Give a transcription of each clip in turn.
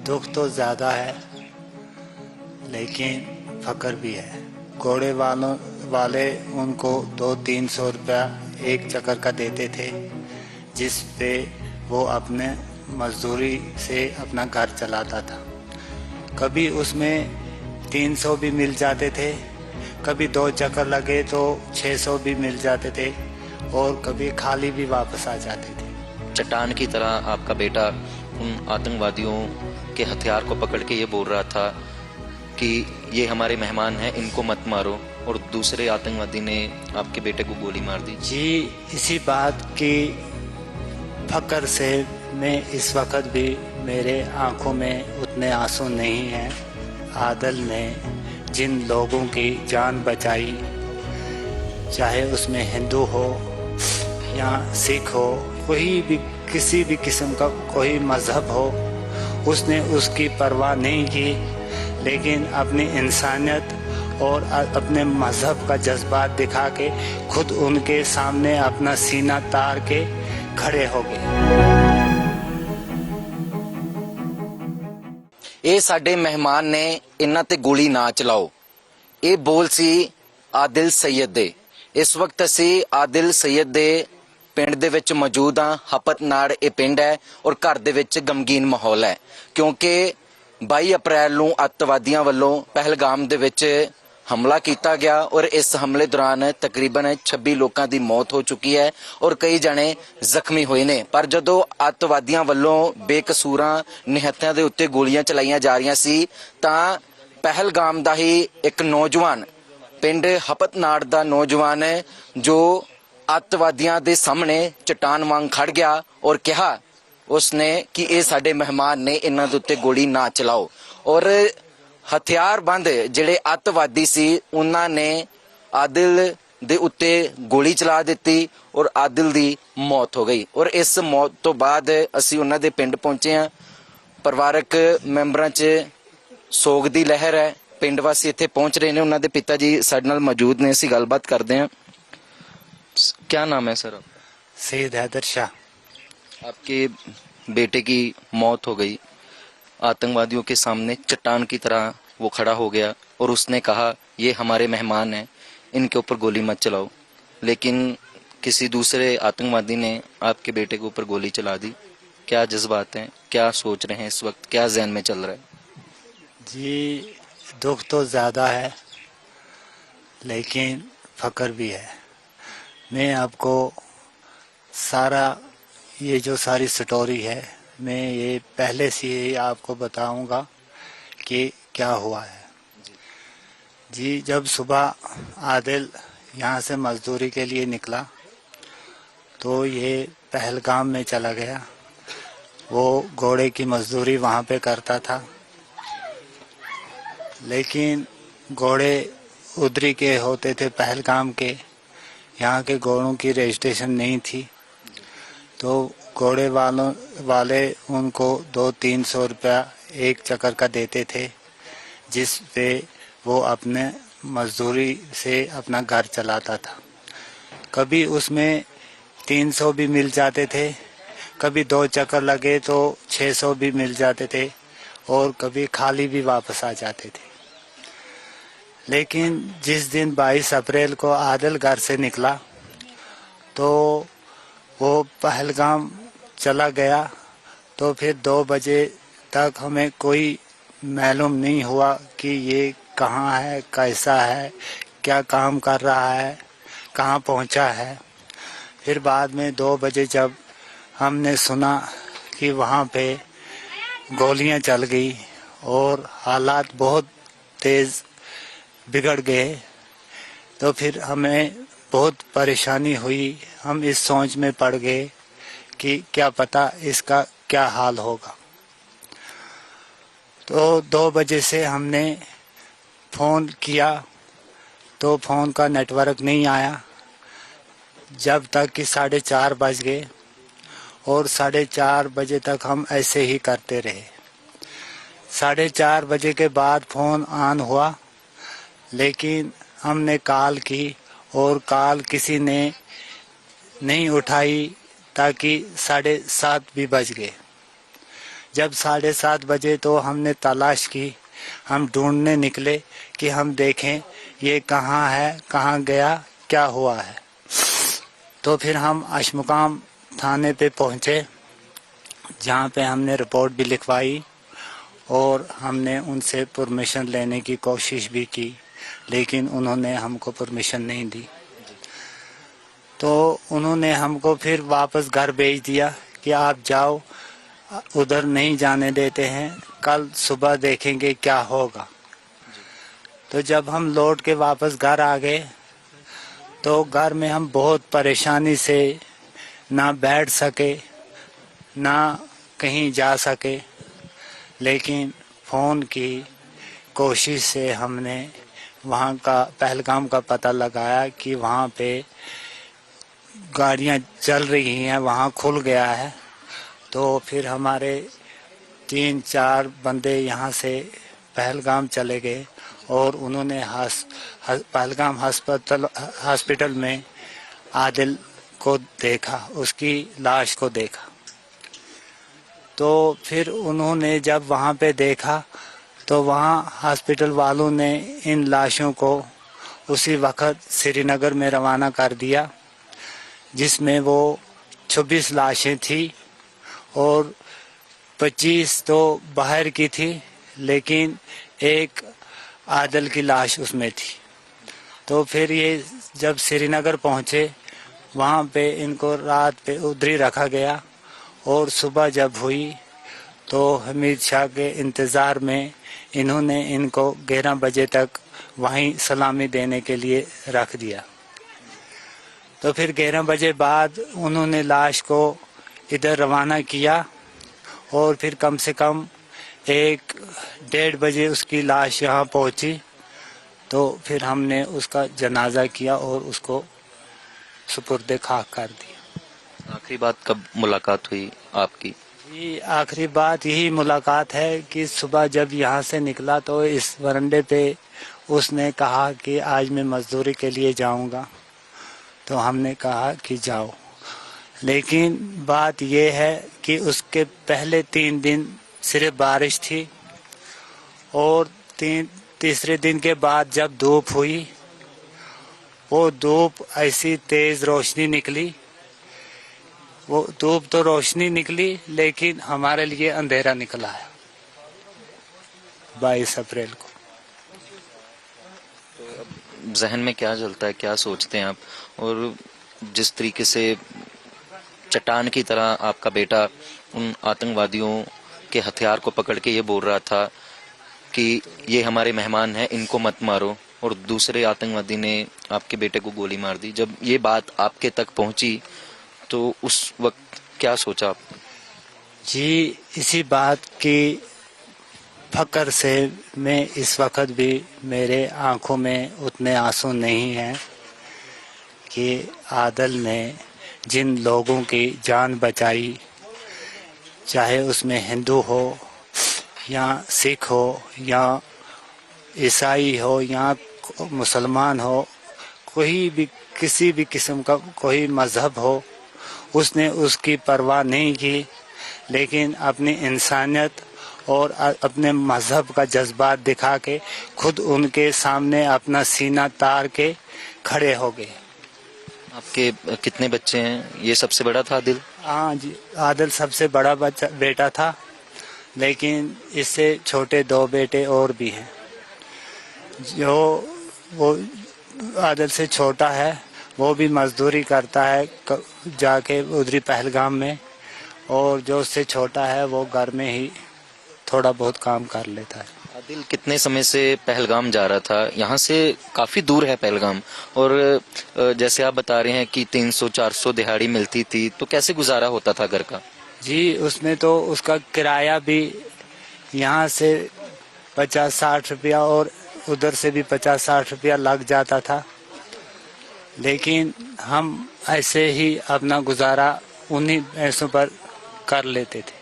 दुख तो ज़्यादा है लेकिन फ़क्र भी है। घोड़े वाले उनको 200-300 रुपया एक चक्कर का देते थे, जिस पे वो अपने मजदूरी से अपना घर चलाता था। कभी उसमें 300 भी मिल जाते थे, कभी 2 चक्कर लगे तो 600 भी मिल जाते थे और कभी खाली भी वापस आ जाते थे। चट्टान की तरह आपका बेटा उन आतंकवादियों के हथियार को पकड़ के ये बोल रहा था कि ये हमारे मेहमान हैं, इनको मत मारो, और दूसरे आतंकवादी ने आपके बेटे को गोली मार दी। जी, इसी बात की फ़क्र से मैं इस वक्त भी मेरे आंखों में उतने आंसू नहीं हैं। आदिल ने जिन लोगों की जान बचाई, चाहे उसमें हिंदू हो या सिख हो, कोई भी किसी भी किस्म का कोई मज़हब हो, उसने उसकी परवाह नहीं की, लेकिन अपनी इंसानियत और अपने मज़हब का जज्बात दिखा के खुद उनके सामने अपना सीना तार के खड़े हो गए। ਇਹ ਸਾਡੇ ਮਹਿਮਾਨ ਨੇ, ਇਹਨਾਂ ਤੇ ਗੋਲੀ ਨਾ ਚਲਾਓ। ਇਹ ਬੋਲ ਸੀ ਆਦਿਲ ਸਈਦ ਦੇ। ਇਸ ਵਕਤ ਅਸੀਂ ਆਦਿਲ ਸਈਦ ਦੇ ਪਿੰਡ ਦੇ ਵਿੱਚ ਮੌਜੂਦ ਹਾਂ। ਹਪਤਨਾੜ ਇਹ ਪਿੰਡ ਹੈ ਔਰ ਘਰ ਦੇ ਵਿੱਚ ਗਮਗੀਨ ਮਾਹੌਲ ਹੈ, ਕਿਉਂਕਿ 22 ਅਪ੍ਰੈਲ ਨੂੰ ਅੱਤਵਾਦੀਆਂ ਵੱਲੋਂ ਪਹਿਲਗਾਮ ਦੇ ਵਿੱਚ हमला किया गया और इस हमले दौरान तकरीबन 26 लोगों की मौत हो चुकी है और कई जने जख्मी हुए ने। पर जदों अतवादियों वालों बेकसूरां निहत्तियां दे उत्ते गोलियां चलाईयां जा रही सी तां पहलगाम दा ही एक नौजवान, पिंड हपतनाड़ दा नौजवान जो अतवादियों दे सामने चट्टान वांग खड़ गया और कहा उसने कि ये साडे मेहमान ने, इन्हां दे उत्ते गोली ना चलाओ। और हथियारबंद जिहड़े अतवादी सी उन्हां ने आदिल दे उत्ते गोली चला दी और आदिल दी मौत हो गई। और इस मौत तो बाद असीं उन्हां दे पिंड पहुंचे हां। परिवारक मैंबरां च सोग दी लहर है। पिंड वासी इत्थे पहुंच रहे ने, उन्हां दे पिता जी साडे नाल मौजूद ने, असीं गलबात करदे हां। क्या नाम है सर? सैयद हैदर शाह। आपके बेटे की मौत हो गई, आतंकवादियों के सामने चट्टान की तरह वो खड़ा हो गया और उसने कहा ये हमारे मेहमान हैं, इनके ऊपर गोली मत चलाओ, लेकिन किसी दूसरे आतंकवादी ने आपके बेटे के ऊपर गोली चला दी। क्या जज्बात हैं, क्या सोच रहे हैं इस वक्त, क्या जहन में चल रहा है? जी, दुख तो ज़्यादा है लेकिन फ़क्र भी है। मैं आपको सारा ये जो सारी स्टोरी है, मैं ये पहले से ही आपको बताऊंगा कि क्या हुआ है। जी, जब सुबह आदिल यहाँ से मज़दूरी के लिए निकला तो ये पहलगाम में चला गया। वो घोड़े की मज़दूरी वहाँ पे करता था, लेकिन घोड़े उधरी के होते थे, पहलगाम के। यहाँ के घोड़ों की रजिस्ट्रेशन नहीं थी, तो घोड़े वाले उनको 200-300 रुपया एक चक्कर का देते थे, जिस पे वो अपने मजदूरी से अपना घर चलाता था। कभी उसमें 300 भी मिल जाते थे, कभी 2 चक्कर लगे तो 600 भी मिल जाते थे और कभी खाली भी वापस आ जाते थे। लेकिन जिस दिन 22 अप्रैल को आदिल घर से निकला तो वो पहलगाम चला गया, तो फिर 2 बजे तक हमें कोई मालूम नहीं हुआ कि ये कहाँ है, कैसा है, क्या काम कर रहा है, कहाँ पहुँचा है। फिर बाद में 2 बजे जब हमने सुना कि वहाँ पे गोलियाँ चल गई और हालात बहुत तेज़ बिगड़ गए, तो फिर हमें बहुत परेशानी हुई। हम इस सोच में पड़ गए कि क्या पता इसका क्या हाल होगा। तो 2 बजे से हमने फ़ोन किया तो फ़ोन का नेटवर्क नहीं आया, जब तक कि 4:30 बज गए और 4:30 बजे तक हम ऐसे ही करते रहे। 4:30 बजे के बाद फ़ोन ऑन हुआ, लेकिन हमने कॉल की और कॉल किसी ने नहीं उठाई, ताकि 7:30 भी बज गए। जब 7:30 बजे तो हमने तलाश की, हम ढूंढने निकले कि हम देखें ये कहाँ है, कहाँ गया, क्या हुआ है। तो फिर हम अशमुकाम थाने पे पहुँचे, जहाँ पे हमने रिपोर्ट भी लिखवाई और हमने उनसे परमिशन लेने की कोशिश भी की, लेकिन उन्होंने हमको परमिशन नहीं दी। तो उन्होंने हमको फिर वापस घर भेज दिया कि आप जाओ, उधर नहीं जाने देते हैं, कल सुबह देखेंगे क्या होगा। तो जब हम लौट के वापस घर आ गए तो घर में हम बहुत परेशानी से ना बैठ सके, ना कहीं जा सके, लेकिन फ़ोन की कोशिश से हमने वहाँ का पहलगाम का पता लगाया कि वहाँ पे गाड़ियाँ चल रही हैं, वहाँ खुल गया है। तो फिर हमारे 3-4 बंदे यहाँ से पहलगाम चले गए और उन्होंने पहलगाम हॉस्पिटल में आदिल को देखा, उसकी लाश को देखा। तो फिर उन्होंने जब वहाँ पे देखा तो वहाँ हॉस्पिटल वालों ने इन लाशों को उसी वक्त श्रीनगर में रवाना कर दिया, जिसमें वो 26 लाशें थी और 25 तो बाहर की थी, लेकिन एक आदिल की लाश उसमें थी। तो फिर ये जब श्रीनगर पहुँचे, वहाँ पे इनको रात पे उधर ही रखा गया और सुबह जब हुई तो हमीद शाह के इंतज़ार में इन्होंने इनको 11 बजे तक वहीं सलामी देने के लिए रख दिया। तो फिर 11 बजे बाद उन्होंने लाश को इधर रवाना किया और फिर कम से कम 1-1:30 बजे उसकी लाश यहाँ पहुँची। तो फिर हमने उसका जनाजा किया और उसको सुपुर्द खाक कर दिया। आखिरी बात कब मुलाकात हुई आपकी? जी, आखिरी बात यही मुलाकात है कि सुबह जब यहाँ से निकला तो इस वरांडे पे उसने कहा कि आज मैं मजदूरी के लिए जाऊँगा। तो हमने कहा कि जाओ, लेकिन बात यह है कि उसके पहले 3 दिन सिर्फ बारिश थी और तीसरे दिन के बाद जब धूप हुई, वो धूप ऐसी तेज़ रोशनी निकली, वो धूप तो रोशनी निकली लेकिन हमारे लिए अंधेरा निकला है 22 अप्रैल को। जहन में क्या चलता है, क्या सोचते हैं आप? और जिस तरीके से चट्टान की तरह आपका बेटा उन आतंकवादियों के हथियार को पकड़ के ये बोल रहा था कि ये हमारे मेहमान हैं, इनको मत मारो, और दूसरे आतंकवादी ने आपके बेटे को गोली मार दी, जब ये बात आपके तक पहुंची तो उस वक्त क्या सोचा आप? जी, इसी बात की फकर से मैं इस वक्त भी मेरे आंखों में उतने आंसू नहीं हैं कि आदिल ने जिन लोगों की जान बचाई, चाहे उसमें हिंदू हो या सिख हो या ईसाई हो या मुसलमान हो, कोई भी किसी भी किस्म का कोई मज़हब हो, उसने उसकी परवाह नहीं की, लेकिन अपनी इंसानियत और अपने मज़हब का जज्बात दिखा के खुद उनके सामने अपना सीना तार के खड़े हो गए। आपके कितने बच्चे हैं? ये सबसे बड़ा था आदिल? हाँ जी, आदिल सबसे बड़ा बेटा था, लेकिन इससे छोटे 2 बेटे और भी हैं। जो वो आदिल से छोटा है वो भी मजदूरी करता है जाके उधरी पहलगाम में, और जो उससे छोटा है वो घर में ही थोड़ा बहुत काम कर लेता है। आदिल कितने समय से पहलगाम जा रहा था? यहाँ से काफी दूर है पहलगाम, और जैसे आप बता रहे हैं कि 300-400 दिहाड़ी मिलती थी, तो कैसे गुजारा होता था घर का? जी, उसमें तो उसका किराया भी यहाँ से 50-60 रुपया और उधर से भी 50-60 रुपया लग जाता था, लेकिन हम ऐसे ही अपना गुजारा उन्हीं पैसों पर कर लेते थे।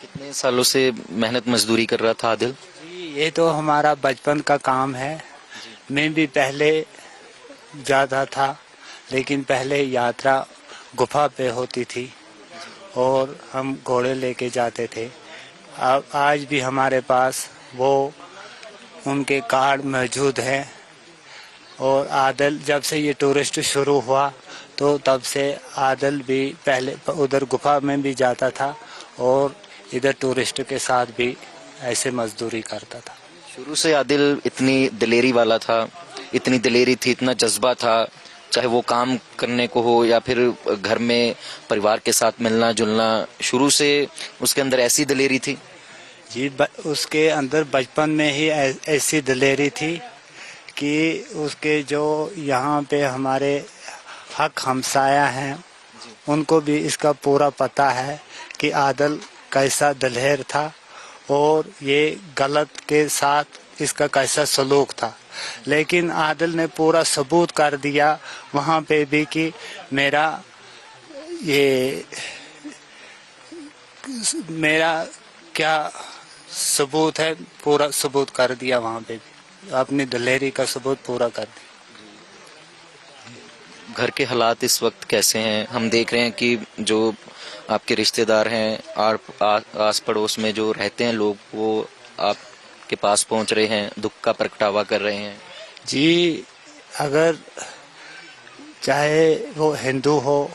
कितने सालों से मेहनत मजदूरी कर रहा था आदिल? जी, ये तो हमारा बचपन का काम है। मैं भी पहले जाता था, लेकिन पहले यात्रा गुफा पे होती थी और हम घोड़े लेके जाते थे। अब आज भी हमारे पास वो उनके कार्ड मौजूद हैं। और आदिल जब से ये टूरिस्ट शुरू हुआ तो तब से आदिल भी पहले उधर गुफा में भी जाता था और इधर टूरिस्ट के साथ भी ऐसे मजदूरी करता था। शुरू से आदिल इतनी दिलेरी वाला था, इतनी दिलेरी थी, इतना जज्बा था, चाहे वो काम करने को हो या फिर घर में परिवार के साथ मिलना जुलना, शुरू से उसके अंदर ऐसी दिलेरी थी? जी उसके अंदर बचपन में ही ऐसी दिलेरी थी कि उसके जो यहाँ पे हमारे हक हमसाया हैं उनको भी इसका पूरा पता है कि आदिल कैसा दिलेर था और ये गलत के साथ इसका कैसा सलूक था। लेकिन आदिल ने पूरा सबूत कर दिया वहाँ पे भी कि मेरा क्या सबूत है, पूरा सबूत कर दिया वहाँ पे भी, अपनी दिलेरी का सबूत पूरा कर दिया। घर के हालात इस वक्त कैसे हैं? हम देख रहे हैं कि जो आपके रिश्तेदार हैं आस पड़ोस में जो रहते हैं लोग, वो आपके पास पहुंच रहे हैं, दुख का प्रगटावा कर रहे हैं। जी, अगर चाहे वो हिंदू हो,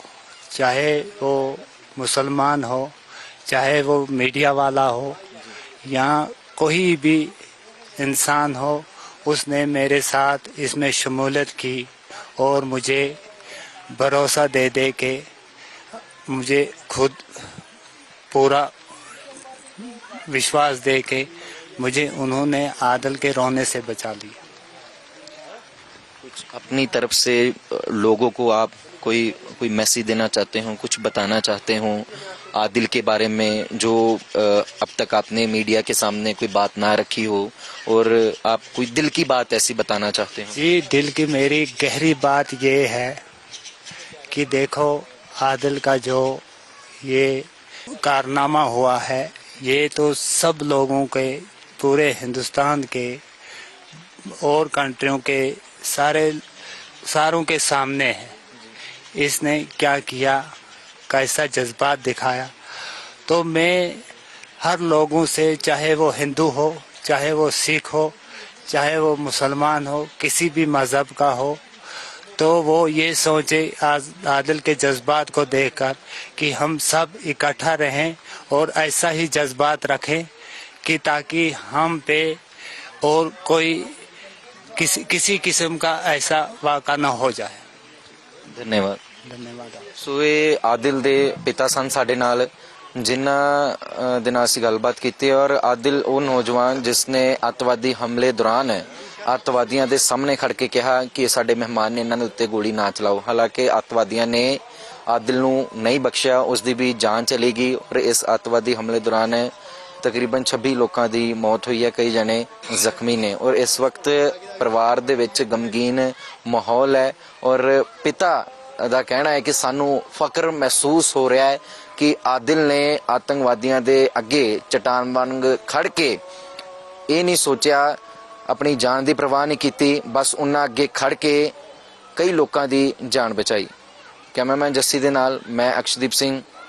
चाहे वो मुसलमान हो, चाहे वो मीडिया वाला हो या कोई भी इंसान हो, उसने मेरे साथ इसमें शमूलियत की और मुझे भरोसा दे दे के मुझे खुद पूरा विश्वास दे के मुझे उन्होंने आदिल के रोने से बचा लिया। कुछ अपनी तरफ से लोगों को आप कोई मैसेज देना चाहते हो, कुछ बताना चाहते हो आदिल के बारे में, जो अब तक आपने मीडिया के सामने कोई बात ना रखी हो और आप कोई दिल की बात ऐसी बताना चाहते हो? जी, दिल की मेरी गहरी बात ये है कि देखो, आदिल का जो ये कारनामा हुआ है ये तो सब लोगों के, पूरे हिंदुस्तान के और कंट्रियों के सारों के सामने है। इसने क्या किया, कैसा जज्बात दिखाया। तो मैं हर लोगों से, चाहे वो हिंदू हो, चाहे वो सिख हो, चाहे वो मुसलमान हो, किसी भी मज़हब का हो, तो वो ये सोचे आदिल के जज्बात को देखकर कि हम सब इकट्ठा रहें और ऐसा ही जज्बात रखें कि ताकि हम पे और कोई किसी किस्म का ऐसा वाक़ा ना हो जाए। धन्यवाद। धन्यवाद। ਸੋ ਇਹ ਆदिल ਦੇ ਪਿਤਾ ਸਨ ਸਾਡੇ ਨਾਲ, ਜਿਨ੍ਹਾਂ ਦੇ ਨਾਲ ਅਸੀਂ ਗੱਲਬਾਤ ਕੀਤੀ। ਔਰ ਆदिल ਉਹ ਨੌਜਵਾਨ ਜਿਸ ਨੇ ਅੱਤਵਾਦੀ ਹਮਲੇ ਦੌਰਾਨ ਅੱਤਵਾਦੀਆਂ ਦੇ ਸਾਹਮਣੇ ਖੜ ਕੇ ਕਿਹਾ ਕਿ ਇਹ ਸਾਡੇ ਮਹਿਮਾਨ ਨੇ, ਇਹਨਾਂ ਦੇ ਉੱਤੇ ਗੋਲੀ ਨਾ ਚਲਾਓ। ਹਾਲਾਂਕਿ ਅੱਤਵਾਦੀਆਂ ਨੇ ਆदिल ਨੂੰ ਨਹੀਂ ਬਖਸ਼ਿਆ, ਉਸ ਦੀ ਵੀ ਜਾਨ ਚਲੀ ਗਈ। ਔਰ ਇਸ ਅੱਤਵਾਦੀ ਹਮਲੇ ਦੌਰਾਨ ਤਕਰੀਬਨ 26 ਲੋਕਾਂ ਦੀ ਮੌਤ ਹੋਈ ਹੈ, ਕਈ ਜਣੇ ਜ਼ਖਮੀ ਨੇ। ਔਰ ਇਸ ਵਕਤ ਪਰਿਵਾਰ ਦੇ ਵਿੱਚ ਗਮਗੀਨ ਮਾਹੌਲ ਹੈ। ਔਰ ਪਿਤਾ ਦਾ ਕਹਿਣਾ ਹੈ ਕਿ ਸਾਨੂੰ ਫਖਰ ਮਹਿਸੂਸ ਹੋ ਰਿਹਾ ਹੈ ਕਿ ਆदिल ਨੇ ਆਤੰਕਵਾਦੀਆਂ ਦੇ ਅੱਗੇ ਚਟਾਨ ਵਾਂਗ ਖੜ ਕੇ ਇਹ ਨਹੀਂ ਸੋਚਿਆ, ਆਪਣੀ ਜਾਨ ਦੀ ਪਰਵਾਹ ਨਹੀਂ ਕੀਤੀ, ਬਸ ਉਹਨਾਂ ਅੱਗੇ ਖੜ ਕੇ ਕਈ ਲੋਕਾਂ ਦੀ ਜਾਨ ਬਚਾਈ। ਕੈਮਰਾਮੈਨ ਜੱਸੀ ਦੇ ਨਾਲ ਮੈਂ ਅਕਸ਼ਦੀਪ ਸਿੰਘ,